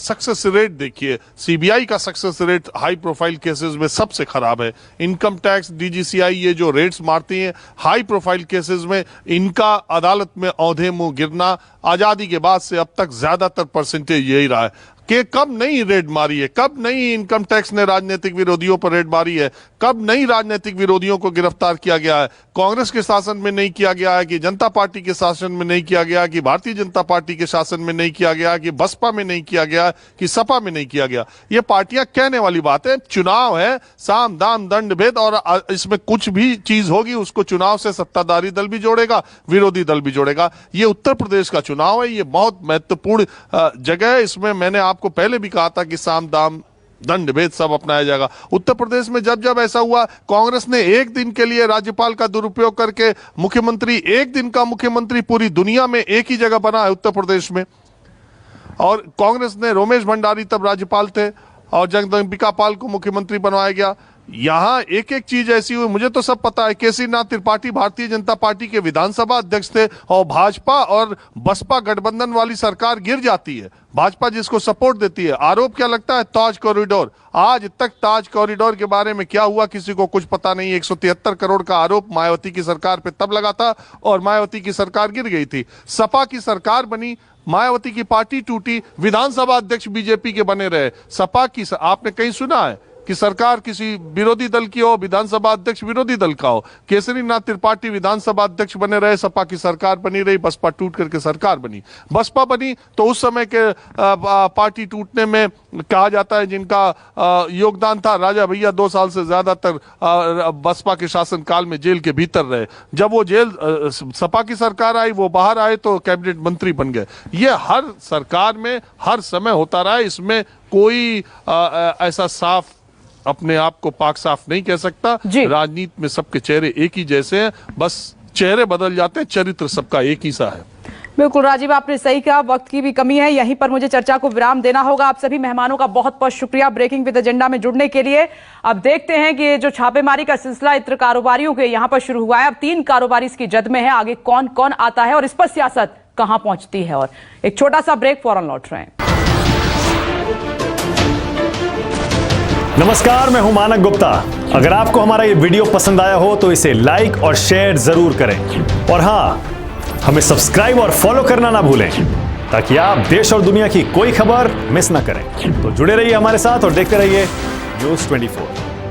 सक्सेस रेट देखिए। सीबीआई का success rate high profile cases में सबसे खराब है। इनकम टैक्स, डीजीसीआई ये जो रेट्स मारती हैं हाई प्रोफाइल केसेस में, इनका अदालत में औंधे मुंह गिरना आजादी के बाद से अब तक ज्यादातर परसेंटेज यही रहा है कि कब नहीं रेड मारी है, कब नहीं इनकम टैक्स ने राजनीतिक विरोधियों पर रेड मारी है, कब नहीं राजनीतिक विरोधियों को गिरफ्तार किया गया है। कांग्रेस के शासन में नहीं किया गया है, कि जनता पार्टी के शासन में नहीं किया गया, कि भारतीय जनता पार्टी के शासन में नहीं किया गया, कि बसपा में नहीं किया गया, कि सपा में नहीं किया गया। ये पार्टियां कहने वाली बात है। चुनाव है, साम दाम दंड भेद, और इसमें कुछ भी चीज होगी उसको चुनाव से सत्ताधारी दल भी जोड़ेगा, विरोधी दल भी जोड़ेगा। ये उत्तर प्रदेश का चुनाव है, ये बहुत महत्वपूर्ण जगह है। इसमें मैंने आपको पहले भी कहा था कि साम दाम दंड भेद सब अपनाया जाएगा। उत्तर प्रदेश में जब जब ऐसा हुआ, कांग्रेस ने एक दिन के लिए राज्यपाल का दुरुपयोग करके मुख्यमंत्री, एक दिन का मुख्यमंत्री पूरी दुनिया में एक ही जगह बना है उत्तर प्रदेश में। और कांग्रेस ने रोमेश भंडारी तब राज्यपाल थे और जगदंबिका पाल को मुख्यमंत्री बनवाया गया। यहां एक एक चीज ऐसी हुई, मुझे तो सब पता है। केसरीनाथ त्रिपाठी भारतीय जनता पार्टी के विधानसभा अध्यक्ष थे और भाजपा और बसपा गठबंधन वाली सरकार गिर जाती है, भाजपा जिसको सपोर्ट देती है। आरोप क्या लगता है? ताज कॉरिडोर। आज तक ताज कॉरिडोर के बारे में क्या हुआ किसी को कुछ पता नहीं। 173 करोड़ का आरोप मायावती की सरकार पे तब लगा था और मायावती की सरकार गिर गई थी। सपा की सरकार बनी, मायावती की पार्टी टूटी, विधानसभा अध्यक्ष बीजेपी के बने रहे। सपा की आपने कहीं सुना है कि सरकार किसी विरोधी दल की हो, विधानसभा अध्यक्ष विरोधी दल का हो? केसरीनाथ त्रिपाठी विधानसभा अध्यक्ष बने रहे, सपा की सरकार बनी रही, बसपा टूट करके सरकार बनी। बसपा बनी तो उस समय के पार्टी टूटने में कहा जाता है जिनका योगदान था, राजा भैया 2 साल से ज्यादातर बसपा के शासनकाल में जेल के भीतर रहे। जब वो जेल सपा की सरकार आई, वो बाहर आए तो कैबिनेट मंत्री बन गए। ये हर सरकार में हर समय होता रहा है। इसमें कोई ऐसा साफ अपने आप को पाक साफ नहीं कह सकता। राजनीति में सबके चेहरे एक ही जैसे हैं, बस चेहरे बदल जाते हैं, चरित्र सबका एक ही सा है। बिल्कुल राजीव, आपने सही कहा, वक्त की भी कमी है, यहीं पर मुझे चर्चा को विराम देना होगा। आप सभी मेहमानों का बहुत बहुत शुक्रिया ब्रेकिंग विद एजेंडा में जुड़ने के लिए। अब देखते हैं कि जो छापेमारी का सिलसिला इत्र कारोबारियों के यहां पर शुरू हुआ है, अब 3 कारोबारी इसकी जद में है। आगे कौन कौन आता है और इस पर सियासत कहां पहुंचती है। और एक छोटा सा ब्रेक, फौरन लौट रहे हैं। नमस्कार, मैं हूं मानक गुप्ता। अगर आपको हमारा ये वीडियो पसंद आया हो तो इसे लाइक और शेयर जरूर करें, और हां, हमें सब्सक्राइब और फॉलो करना ना भूलें ताकि आप देश और दुनिया की कोई खबर मिस ना करें। तो जुड़े रहिए हमारे साथ और देखते रहिए न्यूज़ 24।